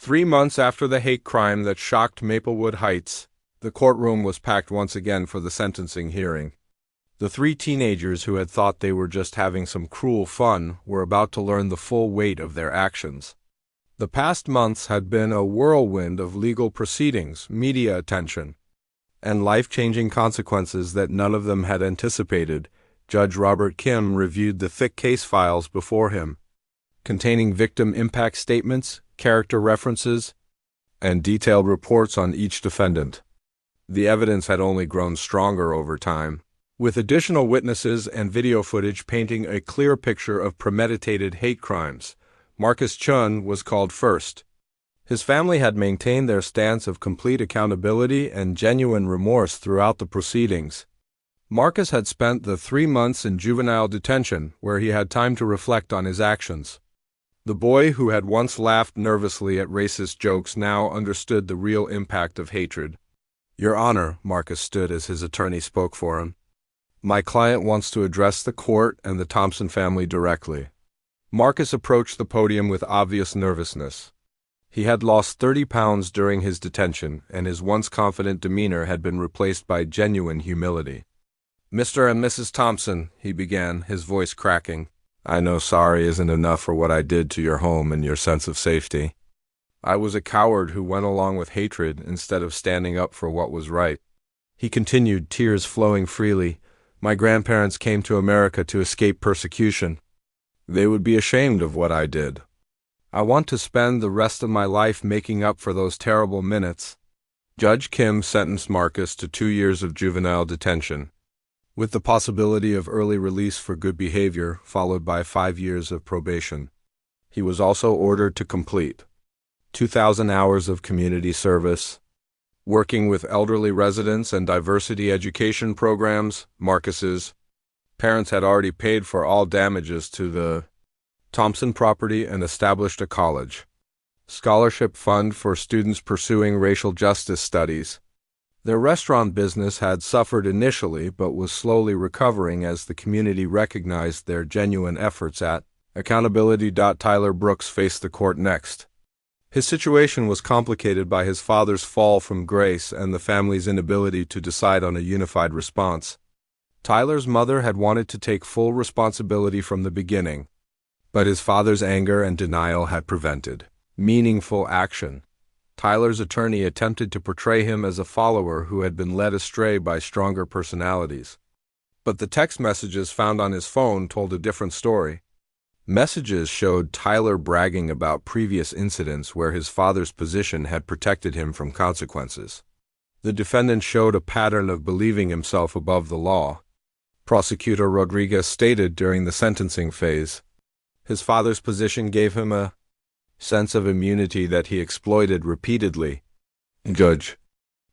3 months after the hate crime that shocked Maplewood Heights, the courtroom was packed once again for the sentencing hearing. The three teenagers who had thought they were just having some cruel fun were about to learn the full weight of their actions. The past months had been a whirlwind of legal proceedings, media attention, and life-changing consequences that none of them had anticipated. Judge Robert Kim reviewed the thick case files before him, containing victim impact statements, character references, and detailed reports on each defendant. The evidence had only grown stronger over time, with additional witnesses and video footage painting a clear picture of premeditated hate crimes. Marcus Chun was called first. His family had maintained their stance of complete accountability and genuine remorse throughout the proceedings. Marcus had spent the 3 months in juvenile detention, where he had time to reflect on his actions. The boy who had once laughed nervously at racist jokes now understood the real impact of hatred. "Your Honor," Marcus stood as his attorney spoke for him, "my client wants to address the court and the Thompson family directly." Marcus approached the podium with obvious nervousness. He had lost 30 pounds during his detention, and his once confident demeanor had been replaced by genuine humility. "Mr. and Mrs. Thompson," he began, his voice cracking, "I know sorry isn't enough for what I did to your home and your sense of safety. I was a coward who went along with hatred instead of standing up for what was right." He continued, tears flowing freely. "My grandparents came to America to escape persecution. They would be ashamed of what I did. I want to spend the rest of my life making up for those terrible minutes." Judge Kim sentenced Marcus to 2 years of juvenile detention, with the possibility of early release for good behavior, followed by 5 years of probation. He was also ordered to complete 2,000 hours of community service, working with elderly residents and diversity education programs. Marcus's parents had already paid for all damages to the Thompson property and established a college scholarship fund for students pursuing racial justice studies. Their restaurant business had suffered initially but was slowly recovering as the community recognized their genuine efforts at accountability. Tyler Brooks faced the court next. His situation was complicated by his father's fall from grace and the family's inability to decide on a unified response. Tyler's mother had wanted to take full responsibility from the beginning, but his father's anger and denial had prevented meaningful action. Tyler's attorney attempted to portray him as a follower who had been led astray by stronger personalities. But the text messages found on his phone told a different story. Messages showed Tyler bragging about previous incidents where his father's position had protected him from consequences. The defendant showed a pattern of believing himself above the law. Prosecutor Rodriguez stated during the sentencing phase, his father's position gave him a sense of immunity that he exploited repeatedly. Judge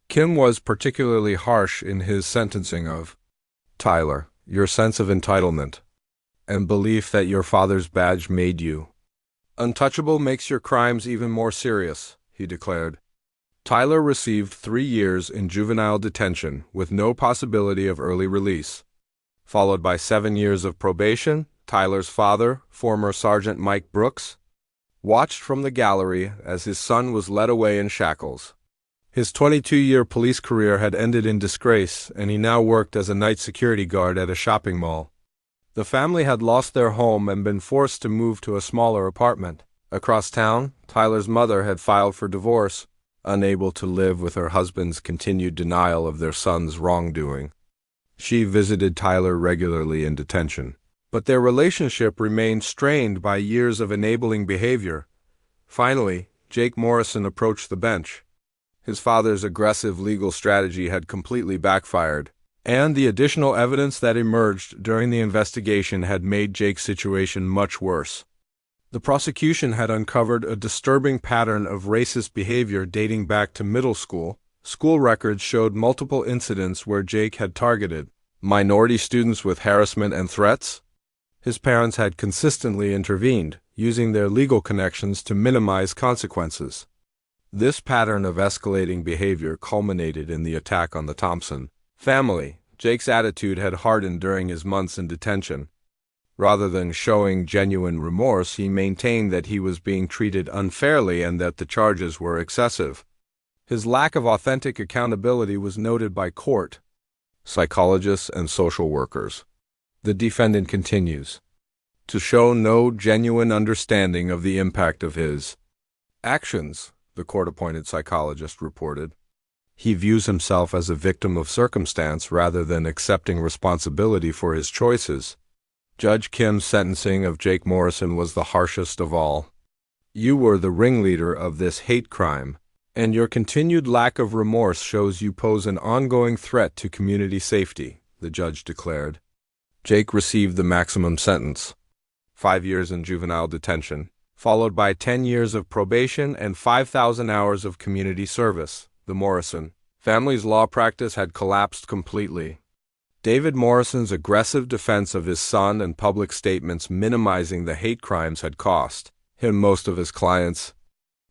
Kim was particularly harsh in his sentencing of Tyler. "Your sense of entitlement and belief that your father's badge made you untouchable makes your crimes even more serious," he declared. Tyler received 3 years in juvenile detention with no possibility of early release, followed by 7 years of probation. Tyler's father, former Sergeant Mike Brooks, watched from the gallery as his son was led away in shackles. His 22-year police career had ended in disgrace, and he now worked as a night security guard at a shopping mall. The family had lost their home and been forced to move to a smaller apartment. Across town, Tyler's mother had filed for divorce, unable to live with her husband's continued denial of their son's wrongdoing. She visited Tyler regularly in detention, but their relationship remained strained by years of enabling behavior. Finally, Jake Morrison approached the bench. His father's aggressive legal strategy had completely backfired, and the additional evidence that emerged during the investigation had made Jake's situation much worse. The prosecution had uncovered a disturbing pattern of racist behavior dating back to middle school. School records showed multiple incidents where Jake had targeted minority students with harassment and threats. His parents had consistently intervened, using their legal connections to minimize consequences. This pattern of escalating behavior culminated in the attack on the Thompson family. Jake's attitude had hardened during his months in detention. Rather than showing genuine remorse, he maintained that he was being treated unfairly and that the charges were excessive. His lack of authentic accountability was noted by court, psychologists, and social workers. The defendant continues to show no genuine understanding of the impact of his actions, the court-appointed psychologist reported. He views himself as a victim of circumstance rather than accepting responsibility for his choices. Judge Kim's sentencing of Jake Morrison was the harshest of all. You were the ringleader of this hate crime, and your continued lack of remorse shows you pose an ongoing threat to community safety, the judge declared. Jake received the maximum sentence, 5 years in juvenile detention, followed by 10 years of probation and 5,000 hours of community service. The Morrison family's law practice had collapsed completely. David Morrison's aggressive defense of his son and public statements minimizing the hate crimes had cost him most of his clients.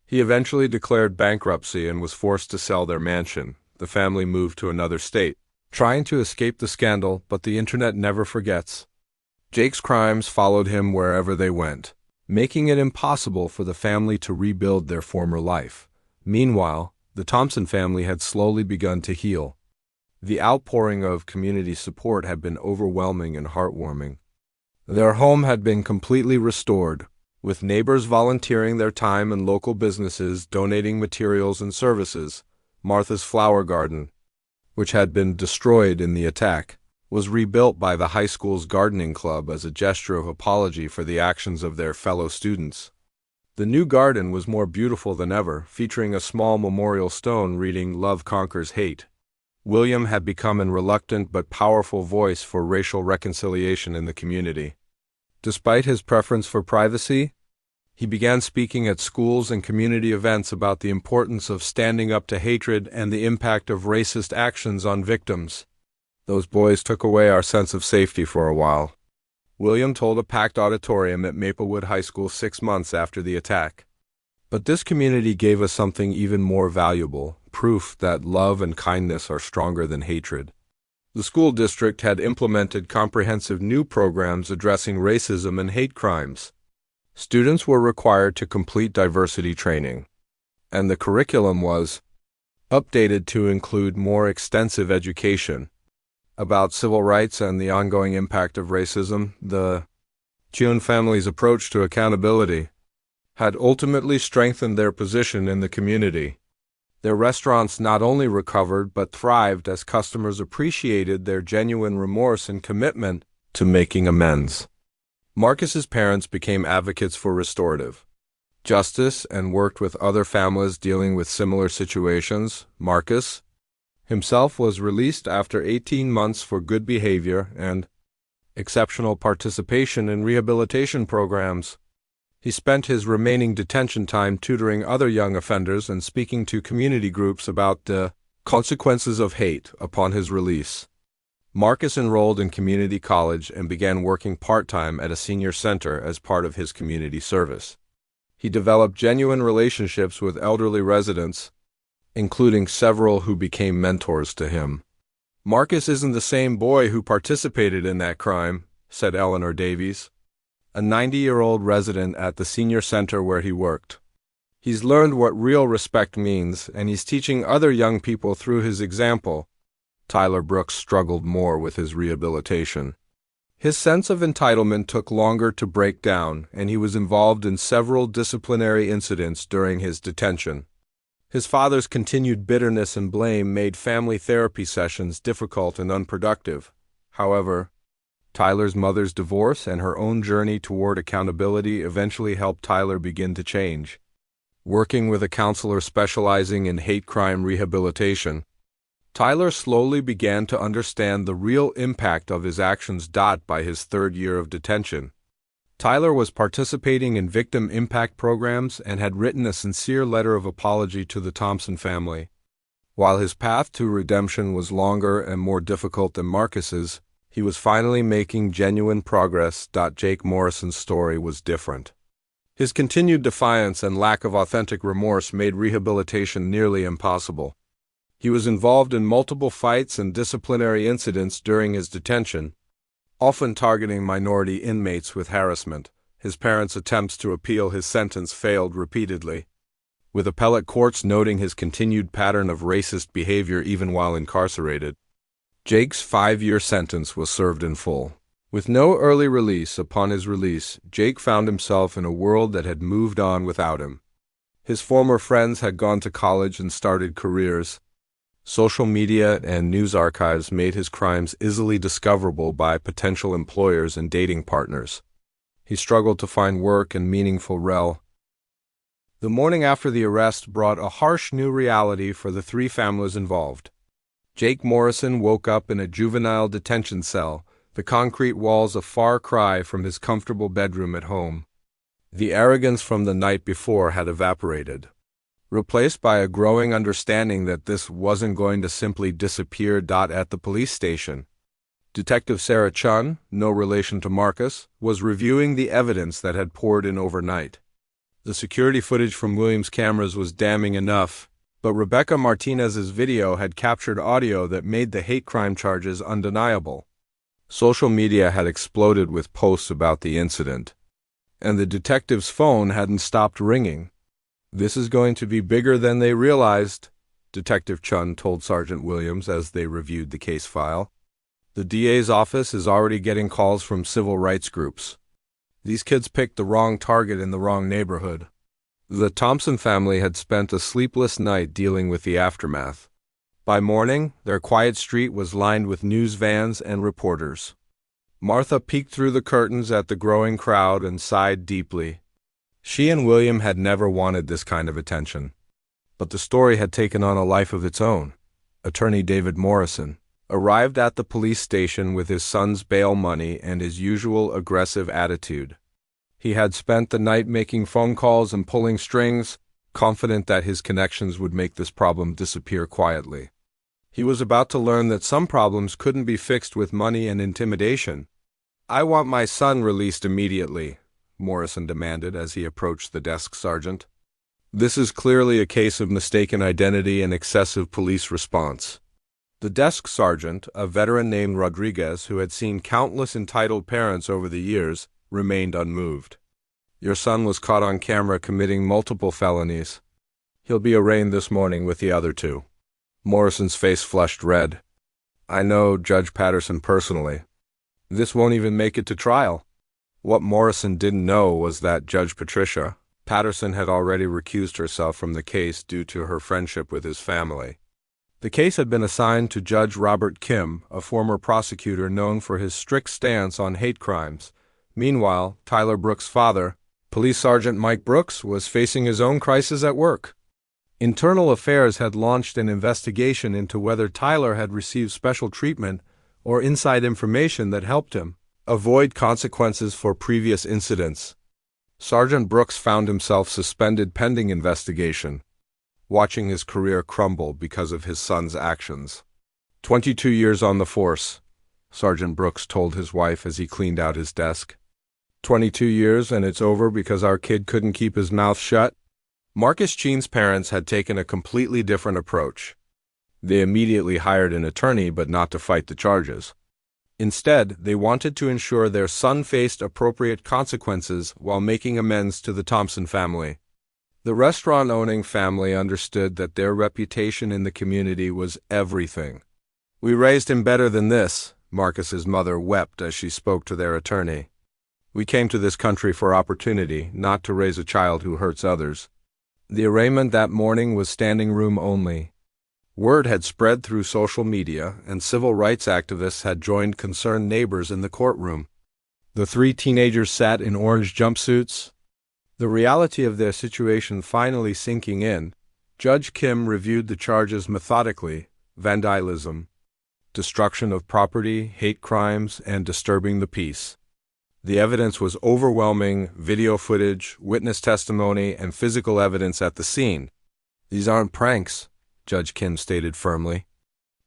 He eventually declared bankruptcy and was forced to sell their mansion. The family moved to another state, trying to escape the scandal, but the internet never forgets. Jake's crimes followed him wherever they went, making it impossible for the family to rebuild their former life. Meanwhile, the Thompson family had slowly begun to heal. The outpouring of community support had been overwhelming and heartwarming. Their home had been completely restored, with neighbors volunteering their time and local businesses donating materials and services. Martha's flower garden, which had been destroyed in the attack, was rebuilt by the high school's gardening club as a gesture of apology for the actions of their fellow students. The new garden was more beautiful than ever, featuring a small memorial stone reading "Love Conquers Hate." William had become a reluctant but powerful voice for racial reconciliation in the community. Despite his preference for privacy, he began speaking at schools and community events about the importance of standing up to hatred and the impact of racist actions on victims. "Those boys took away our sense of safety for a while," William told a packed auditorium at Maplewood High School 6 months after the attack. "But this community gave us something even more valuable, proof that love and kindness are stronger than hatred." The school district had implemented comprehensive new programs addressing racism and hate crimes. Students were required to complete diversity training, and the curriculum was updated to include more extensive education about civil rights and the ongoing impact of racism. The June family's approach to accountability had ultimately strengthened their position in the community. Their restaurants not only recovered but thrived as customers appreciated their genuine remorse and commitment to making amends. Marcus's parents became advocates for restorative justice and worked with other families dealing with similar situations. Marcus himself was released after 18 months for good behavior and exceptional participation in rehabilitation programs. He spent his remaining detention time tutoring other young offenders and speaking to community groups about the consequences of hate upon his release. Marcus enrolled in community college and began working part-time at a senior center as part of his community service. He developed genuine relationships with elderly residents, including several who became mentors to him. "Marcus isn't the same boy who participated in that crime," said Eleanor Davies, a 90-year-old resident at the senior center where he worked. "He's learned what real respect means, and he's teaching other young people through his example." Tyler Brooks struggled more with his rehabilitation. His sense of entitlement took longer to break down, and he was involved in several disciplinary incidents during his detention. His father's continued bitterness and blame made family therapy sessions difficult and unproductive. However, Tyler's mother's divorce and her own journey toward accountability eventually helped Tyler begin to change. Working with a counselor specializing in hate crime rehabilitation, Tyler slowly began to understand the real impact of his actions. By his 3rd year of detention, Tyler was participating in victim impact programs and had written a sincere letter of apology to the Thompson family. While his path to redemption was longer and more difficult than Marcus's, he was finally making genuine progress. Jake Morrison's story was different. His continued defiance and lack of authentic remorse made rehabilitation nearly impossible. He was involved in multiple fights and disciplinary incidents during his detention, often targeting minority inmates with harassment. His parents' attempts to appeal his sentence failed repeatedly, with appellate courts noting his continued pattern of racist behavior even while incarcerated. Jake's 5-year sentence was served in full. With no early release, upon his release, Jake found himself in a world that had moved on without him. His former friends had gone to college and started careers. Social media and news archives made his crimes easily discoverable by potential employers and dating partners. He struggled to find work and meaningful rel. The morning after the arrest brought a harsh new reality for the 3 families involved. Jake Morrison woke up in a juvenile detention cell, the concrete walls a far cry from his comfortable bedroom at home. The arrogance from the night before had evaporated, replaced by a growing understanding that this wasn't going to simply disappear. At the police station, Detective Sarah Chun, no relation to Marcus, was reviewing the evidence that had poured in overnight. The security footage from Williams' cameras was damning enough, but Rebecca Martinez's video had captured audio that made the hate crime charges undeniable. Social media had exploded with posts about the incident, and the detective's phone hadn't stopped ringing. "This is going to be bigger than they realized," Detective Chun told Sergeant Williams as they reviewed the case file. "The DA's office is already getting calls from civil rights groups. These kids picked the wrong target in the wrong neighborhood." The Thompson family had spent a sleepless night dealing with the aftermath. By morning, their quiet street was lined with news vans and reporters. Martha peeked through the curtains at the growing crowd and sighed deeply. She and William had never wanted this kind of attention. But the story had taken on a life of its own. Attorney David Morrison arrived at the police station with his son's bail money and his usual aggressive attitude. He had spent the night making phone calls and pulling strings, confident that his connections would make this problem disappear quietly. He was about to learn that some problems couldn't be fixed with money and intimidation. "I want my son released immediately," Morrison demanded as he approached the desk sergeant. "This is clearly a case of mistaken identity and excessive police response." The desk sergeant, a veteran named Rodriguez who had seen countless entitled parents over the years, remained unmoved. "Your son was caught on camera committing multiple felonies. He'll be arraigned this morning with the other 2. Morrison's face flushed red. "I know Judge Patterson personally. This won't even make it to trial." What Morrison didn't know was that Judge Patricia Patterson had already recused herself from the case due to her friendship with his family. The case had been assigned to Judge Robert Kim, a former prosecutor known for his strict stance on hate crimes. Meanwhile, Tyler Brooks' father, Police Sergeant Mike Brooks, was facing his own crisis at work. Internal Affairs had launched an investigation into whether Tyler had received special treatment or inside information that helped him avoid consequences for previous incidents. Sergeant Brooks found himself suspended pending investigation, watching his career crumble because of his son's actions. 22 years on the force, Sergeant Brooks told his wife as he cleaned out his desk. 22 years and it's over because our kid couldn't keep his mouth shut? Marcus Cheen's parents had taken a completely different approach. They immediately hired an attorney, but not to fight the charges. Instead, they wanted to ensure their son faced appropriate consequences while making amends to the Thompson family. The restaurant-owning family understood that their reputation in the community was everything. "We raised him better than this," Marcus's mother wept as she spoke to their attorney. "We came to this country for opportunity, not to raise a child who hurts others." The arraignment that morning was standing room only. Word had spread through social media, and civil rights activists had joined concerned neighbors in the courtroom. The 3 teenagers sat in orange jumpsuits. The reality of their situation finally sinking in, Judge Kim reviewed the charges methodically: vandalism, destruction of property, hate crimes, and disturbing the peace. The evidence was overwhelming: video footage, witness testimony, and physical evidence at the scene. "These aren't pranks," Judge Kim stated firmly.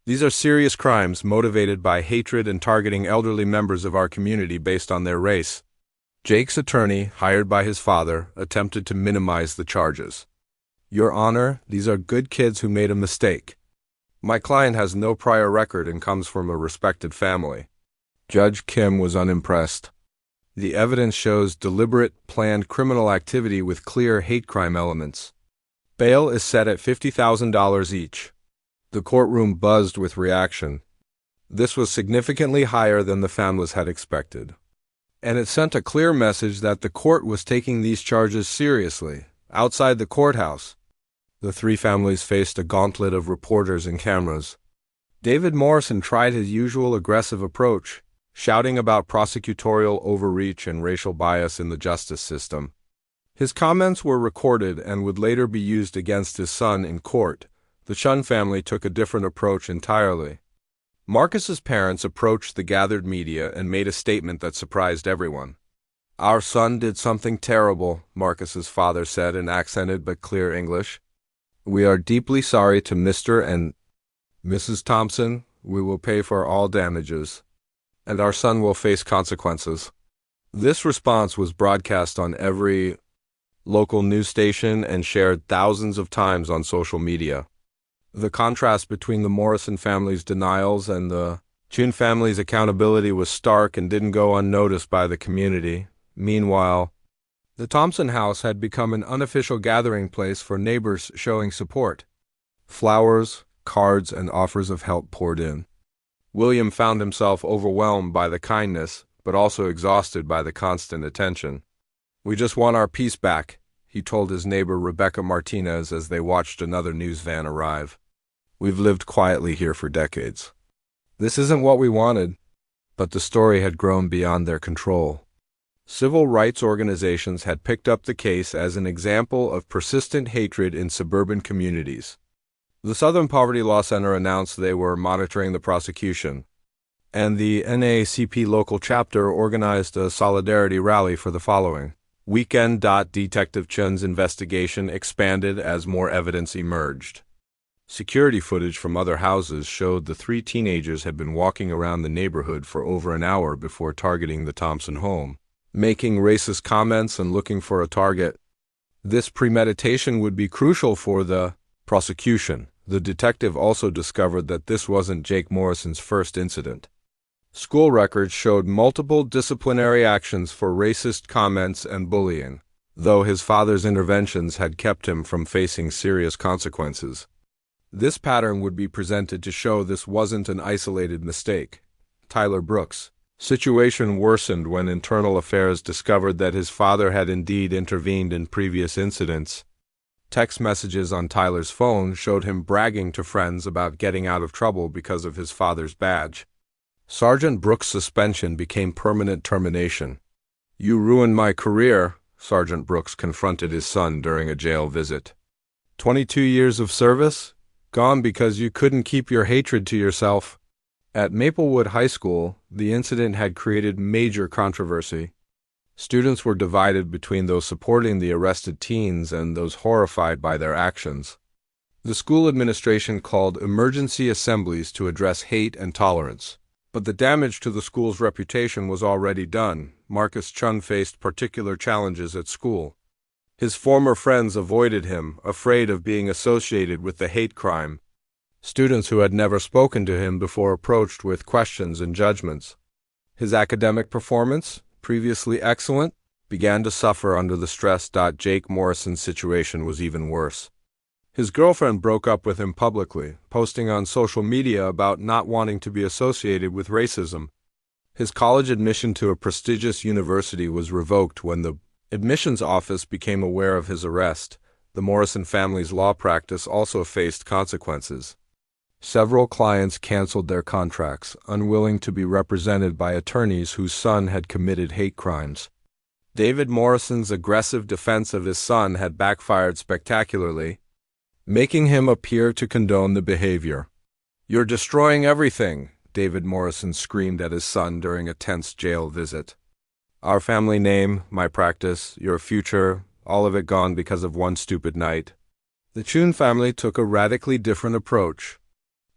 "These are serious crimes motivated by hatred and targeting elderly members of our community based on their race." Jake's attorney, hired by his father, attempted to minimize the charges. "Your Honor, these are good kids who made a mistake. My client has no prior record and comes from a respected family. Judge Kim was unimpressed. The evidence shows deliberate, planned criminal activity with clear hate crime elements. Bail is set at $50,000 each. The courtroom buzzed with reaction. This was significantly higher than the families had expected. And it sent a clear message that the court was taking these charges seriously. Outside the courthouse, the three families faced a gauntlet of reporters and cameras. David Morrison tried his usual aggressive approach, shouting about prosecutorial overreach and racial bias in the justice system. His comments were recorded and would later be used against his son in court. The Chun family took a different approach entirely. Marcus's parents approached the gathered media and made a statement that surprised everyone. "Our son did something terrible," Marcus's father said in accented but clear English. "We are deeply sorry to Mr. and Mrs. Thompson. We will pay for all damages, and our son will face consequences." This response was broadcast on every local news station and shared thousands of times on social media. The contrast between the Morrison family's denials and the Chun family's accountability was stark and didn't go unnoticed by the community. Meanwhile, the Thompson house had become an unofficial gathering place for neighbors showing support. Flowers, cards, and offers of help poured in. William found himself overwhelmed by the kindness, but also exhausted by the constant attention. "We just want our peace back," he told his neighbor Rebecca Martinez as they watched another news van arrive. "We've lived quietly here for decades. This isn't what we wanted." But the story had grown beyond their control. Civil rights organizations had picked up the case as an example of persistent hatred in suburban communities. The Southern Poverty Law Center announced they were monitoring the prosecution, and the NAACP local chapter organized a solidarity rally for the following weekend. Detective Chun's investigation expanded as more evidence emerged. Security footage from other houses showed the three teenagers had been walking around the neighborhood for over an hour before targeting the Thompson home, making racist comments and looking for a target. This premeditation would be crucial for the prosecution. The detective also discovered that this wasn't Jake Morrison's first incident. School records showed multiple disciplinary actions for racist comments and bullying, though his father's interventions had kept him from facing serious consequences. This pattern would be presented to show this wasn't an isolated mistake. Tyler Brooks' situation worsened when Internal Affairs discovered that his father had indeed intervened in previous incidents. Text messages on Tyler's phone showed him bragging to friends about getting out of trouble because of his father's badge. Sergeant Brooks' suspension became permanent termination. "You ruined my career," Sergeant Brooks confronted his son during a jail visit. 22 years of service? Gone because you couldn't keep your hatred to yourself. At Maplewood High School, the incident had created major controversy. Students were divided between those supporting the arrested teens and those horrified by their actions. The school administration called emergency assemblies to address hate and tolerance. But the damage to the school's reputation was already done. Marcus Chun faced particular challenges at school. His former friends avoided him, afraid of being associated with the hate crime. Students who had never spoken to him before approached with questions and judgments. His academic performance, previously excellent, began to suffer under the stress. Jake Morrison's situation was even worse. His girlfriend broke up with him publicly, posting on social media about not wanting to be associated with racism. His college admission to a prestigious university was revoked when the admissions office became aware of his arrest. The Morrison family's law practice also faced consequences. Several clients canceled their contracts, unwilling to be represented by attorneys whose son had committed hate crimes. David Morrison's aggressive defense of his son had backfired spectacularly, making him appear to condone the behavior. "You're destroying everything," David Morrison screamed at his son during a tense jail visit. "Our family name, my practice, your future, all of it gone because of one stupid night." The Chun family took a radically different approach.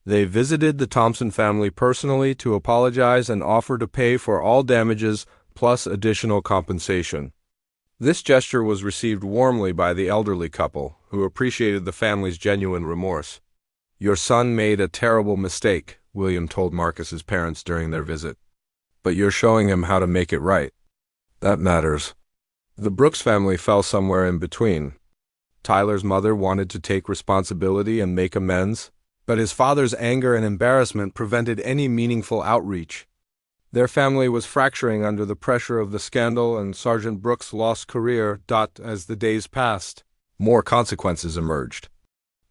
They visited the Thompson family personally to apologize and offer to pay for all damages plus additional compensation. This gesture was received warmly by the elderly couple, who appreciated the family's genuine remorse. "Your son made a terrible mistake," William told Marcus's parents during their visit. but you're showing him how to make it right. That matters. The Brooks family fell somewhere in between. Tyler's mother wanted to take responsibility and make amends, but his father's anger and embarrassment prevented any meaningful outreach. Their family was fracturing under the pressure of the scandal, and Sergeant Brooks' lost career. As the days passed, more consequences emerged.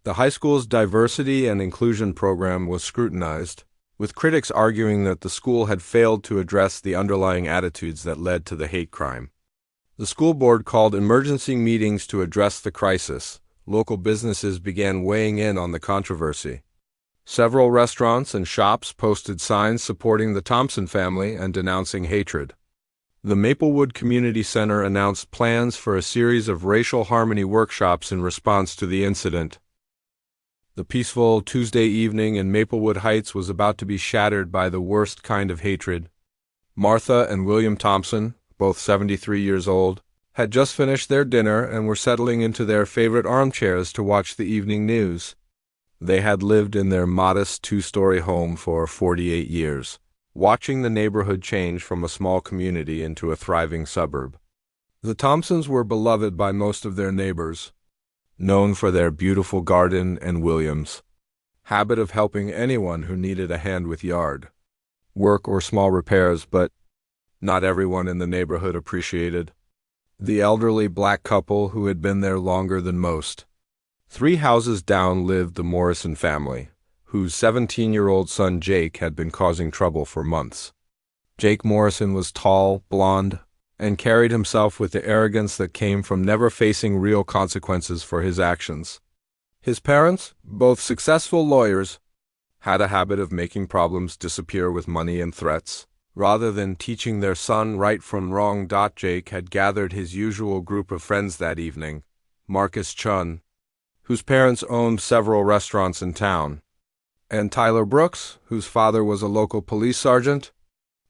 The high school's diversity and inclusion program was scrutinized, with critics arguing that the school had failed to address the underlying attitudes that led to the hate crime. The school board called emergency meetings to address the crisis. Local businesses began weighing in on the controversy. Several restaurants and shops posted signs supporting the Thompson family and denouncing hatred. The Maplewood Community Center announced plans for a series of racial harmony workshops in response to the incident. The peaceful Tuesday evening in Maplewood Heights was about to be shattered by the worst kind of hatred. Martha and William Thompson, both 73 years old, had just finished their dinner and were settling into their favorite armchairs to watch the evening news. They had lived in their modest two-story home for 48 years, watching the neighborhood change from a small community into a thriving suburb. The Thompsons were beloved by most of their neighbors, known for their beautiful garden and Williams' habit of helping anyone who needed a hand with yard work or small repairs, but not everyone in the neighborhood appreciated the elderly black couple who had been there longer than most. 3 houses down lived the Morrison family, whose 17-year-old son Jake had been causing trouble for months. Jake Morrison was tall, blond, and carried himself with the arrogance that came from never facing real consequences for his actions. His parents, both successful lawyers, had a habit of making problems disappear with money and threats, rather than teaching their son right from wrong. Jake had gathered his usual group of friends that evening: Marcus Chun, whose parents owned several restaurants in town, and Tyler Brooks, whose father was a local police sergeant.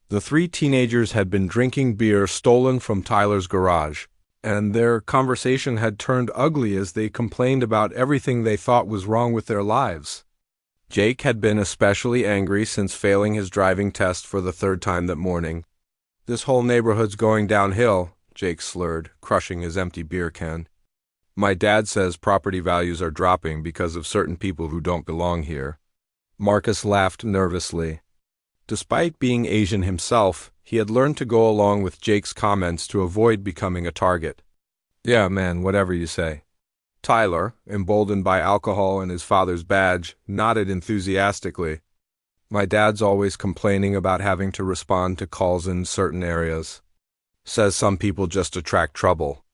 The 3 teenagers had been drinking beer stolen from Tyler's garage, and their conversation had turned ugly as they complained about everything they thought was wrong with their lives. Jake had been especially angry since failing his driving test for the 3rd time that morning. "This whole neighborhood's going downhill," Jake slurred, crushing his empty beer can. "My dad says property values are dropping because of certain people who don't belong here." Marcus laughed nervously. Despite being Asian himself, he had learned to go along with Jake's comments to avoid becoming a target. "Yeah, man, whatever you say." Tyler, emboldened by alcohol and his father's badge, nodded enthusiastically. "My dad's always complaining about having to respond to calls in certain areas. Says some people just attract trouble."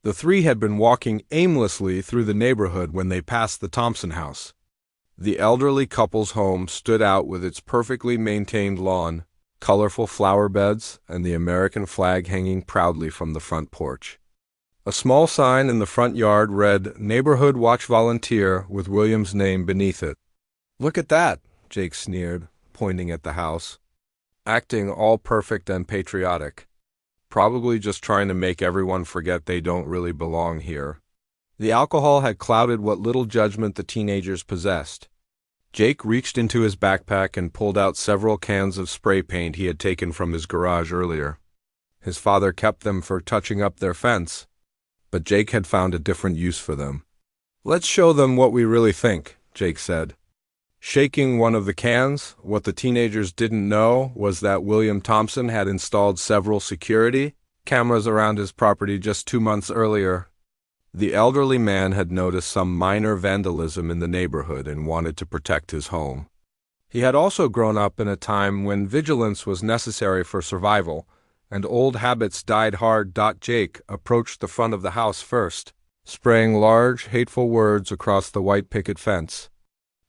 The 3 had been walking aimlessly through the neighborhood when they passed the Thompson house. The elderly couple's home stood out with its perfectly maintained lawn, colorful flower beds, and the American flag hanging proudly from the front porch. A small sign in the front yard read, "Neighborhood Watch Volunteer," with William's name beneath it. "Look at that," Jake sneered, pointing at the house. "Acting all perfect and patriotic. Probably just trying to make everyone forget they don't really belong here." The alcohol had clouded what little judgment the teenagers possessed. Jake reached into his backpack and pulled out several cans of spray paint he had taken from his garage earlier. His father kept them for touching up their fence, but Jake had found a different use for them. "Let's show them what we really think," Jake said. Shaking one of the cans, what the teenagers didn't know was that William Thompson had installed several security cameras around his property just 2 months earlier. The elderly man had noticed some minor vandalism in the neighborhood and wanted to protect his home. He had also grown up in a time when vigilance was necessary for survival, and old habits died hard. Jake approached the front of the house first, spraying large, hateful words across the white picket fence.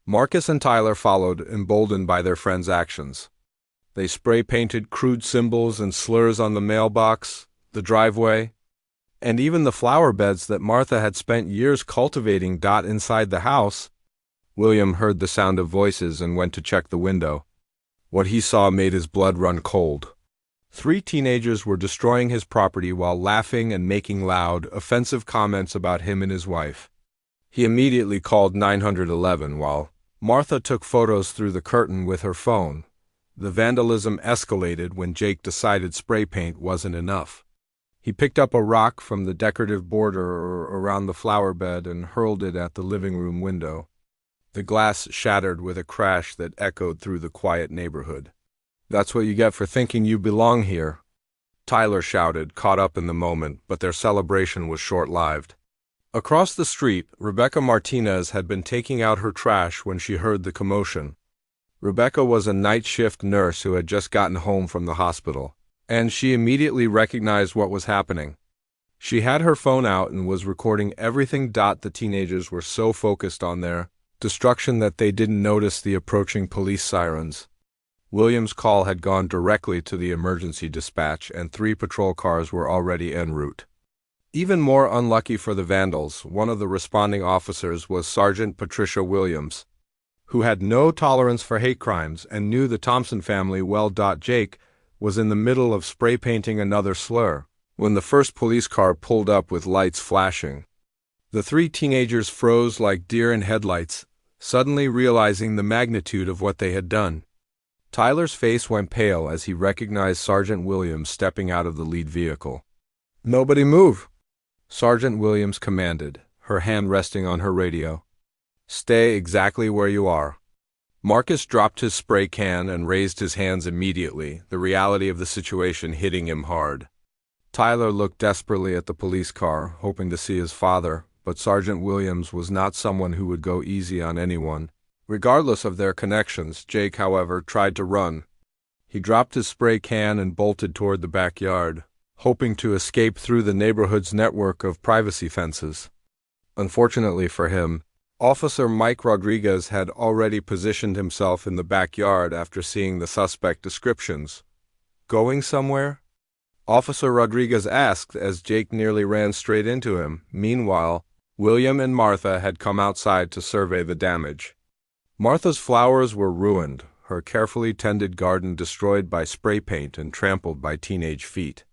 Marcus and Tyler followed, emboldened by their friends' actions. They spray-painted crude symbols and slurs on the mailbox, the driveway, and even the flower beds that Martha had spent years cultivating. Inside the house, William heard the sound of voices and went to check the window. What he saw made his blood run cold. 3 teenagers were destroying his property while laughing and making loud, offensive comments about him and his wife. He immediately called 911 while Martha took photos through the curtain with her phone. The vandalism escalated when Jake decided spray paint wasn't enough. He picked up a rock from the decorative border around the flower bed and hurled it at the living room window. The glass shattered with a crash that echoed through the quiet neighborhood. "That's what you get for thinking you belong here," Tyler shouted, caught up in the moment, but their celebration was short-lived. Across the street, Rebecca Martinez had been taking out her trash when she heard the commotion. Rebecca was a night shift nurse who had just gotten home from the hospital, and she immediately recognized what was happening. She had her phone out and was recording everything. The teenagers were so focused on their destruction that they didn't notice the approaching police sirens. William's call had gone directly to the emergency dispatch, and 3 patrol cars were already en route. Even more unlucky for the vandals, one of the responding officers was Sergeant Patricia Williams, who had no tolerance for hate crimes and knew the Thompson family well. Jake was in the middle of spray painting another slur when the first police car pulled up with lights flashing. The 3 teenagers froze like deer in headlights, suddenly realizing the magnitude of what they had done. Tyler's face went pale as he recognized Sergeant Williams stepping out of the lead vehicle. "Nobody move," Sergeant Williams commanded, her hand resting on her radio. "Stay exactly where you are." Marcus dropped his spray can and raised his hands immediately, the reality of the situation hitting him hard. Tyler looked desperately at the police car, hoping to see his father, but Sergeant Williams was not someone who would go easy on anyone. Regardless of their connections, Jake, however, tried to run. He dropped his spray can and bolted toward the backyard, hoping to escape through the neighborhood's network of privacy fences. Unfortunately for him, Officer Mike Rodriguez had already positioned himself in the backyard after seeing the suspect descriptions. "Going somewhere?" Officer Rodriguez asked as Jake nearly ran straight into him. Meanwhile, William and Martha had come outside to survey the damage. Martha's flowers were ruined, her carefully tended garden destroyed by spray paint and trampled by teenage feet.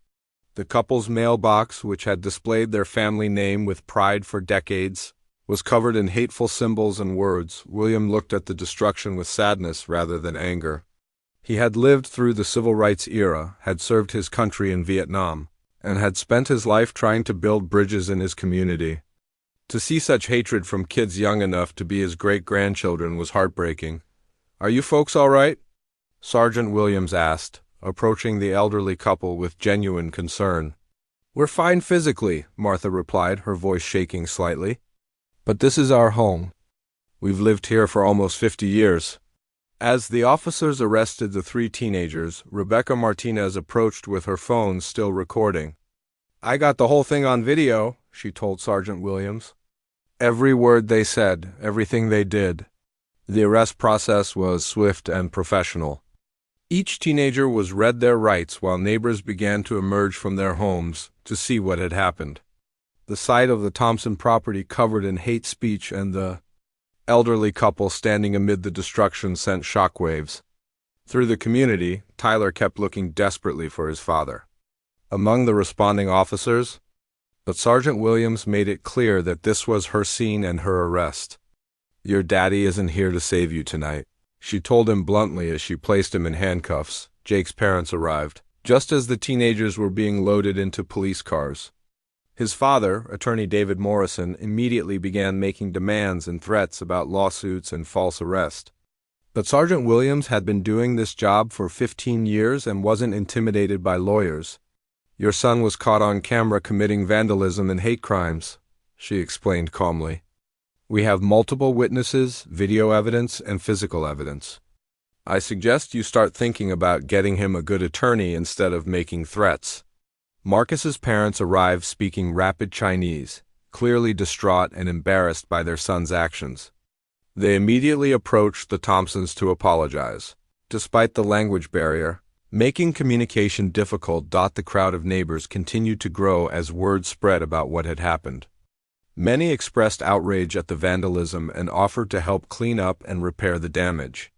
The couple's mailbox, which had displayed their family name with pride for decades, was covered in hateful symbols and words. William looked at the destruction with sadness rather than anger. He had lived through the civil rights era, had served his country in Vietnam, and had spent his life trying to build bridges in his community. To see such hatred from kids young enough to be his great-grandchildren was heartbreaking. "Are you folks all right?" Sergeant Williams asked, approaching the elderly couple with genuine concern. "We're fine physically," Martha replied, her voice shaking slightly. "But this is our home. We've lived here for almost 50 years. As the officers arrested the 3 teenagers, Rebecca Martinez approached with her phone still recording. "I got the whole thing on video," she told Sergeant Williams. "Every word they said, everything they did." The arrest process was swift and professional. Each teenager was read their rights while neighbors began to emerge from their homes to see what had happened. The sight of the Thompson property covered in hate speech and the elderly couple standing amid the destruction sent shockwaves. Through the community, Tyler kept looking desperately for his father among the responding officers, but Sergeant Williams made it clear that this was her scene and her arrest. "Your daddy isn't here to save you tonight," she told him bluntly as she placed him in handcuffs. Jake's parents arrived, just as the teenagers were being loaded into police cars. His father, Attorney David Morrison, immediately began making demands and threats about lawsuits and false arrest. But Sergeant Williams had been doing this job for 15 years and wasn't intimidated by lawyers. "Your son was caught on camera committing vandalism and hate crimes," she explained calmly. "We have multiple witnesses, video evidence, and physical evidence. I suggest you start thinking about getting him a good attorney instead of making threats." Marcus's parents arrived speaking rapid Chinese, clearly distraught and embarrassed by their son's actions. They immediately approached the Thompsons to apologize. Despite the language barrier, making communication difficult, the crowd of neighbors continued to grow as word spread about what had happened. Many expressed outrage at the vandalism and offered to help clean up and repair the damage.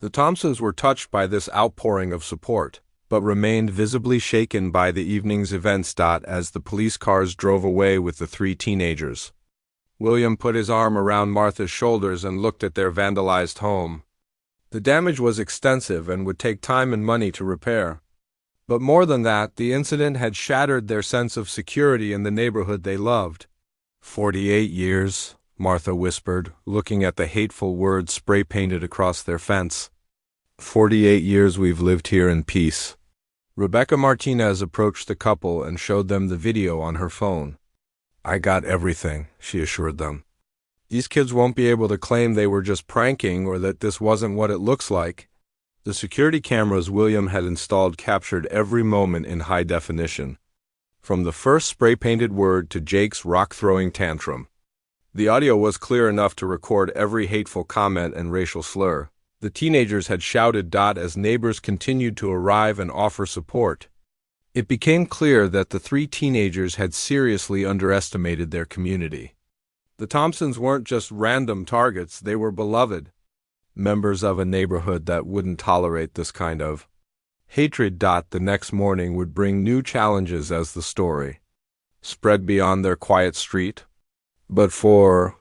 The Thompsons were touched by this outpouring of support, but remained visibly shaken by the evening's events. As the police cars drove away with the 3 teenagers, William put his arm around Martha's shoulders and looked at their vandalized home. The damage was extensive and would take time and money to repair. But more than that, the incident had shattered their sense of security in the neighborhood they loved. 48 years, Martha whispered, looking at the hateful words spray-painted across their fence. 48 years we've lived here in peace. Rebecca Martinez approached the couple and showed them the video on her phone. I got everything, she assured them. These kids won't be able to claim they were just pranking or that this wasn't what it looks like. The security cameras William had installed captured every moment in high definition, from the first spray-painted word to Jake's rock-throwing tantrum. The audio was clear enough to record every hateful comment and racial slur. The teenagers had shouted as neighbors continued to arrive and offer support. It became clear that the three teenagers had seriously underestimated their community. The Thompsons weren't just random targets, they were beloved, members of a neighborhood that wouldn't tolerate this kind of hatred. The next morning would bring new challenges as the story spread beyond their quiet street. But for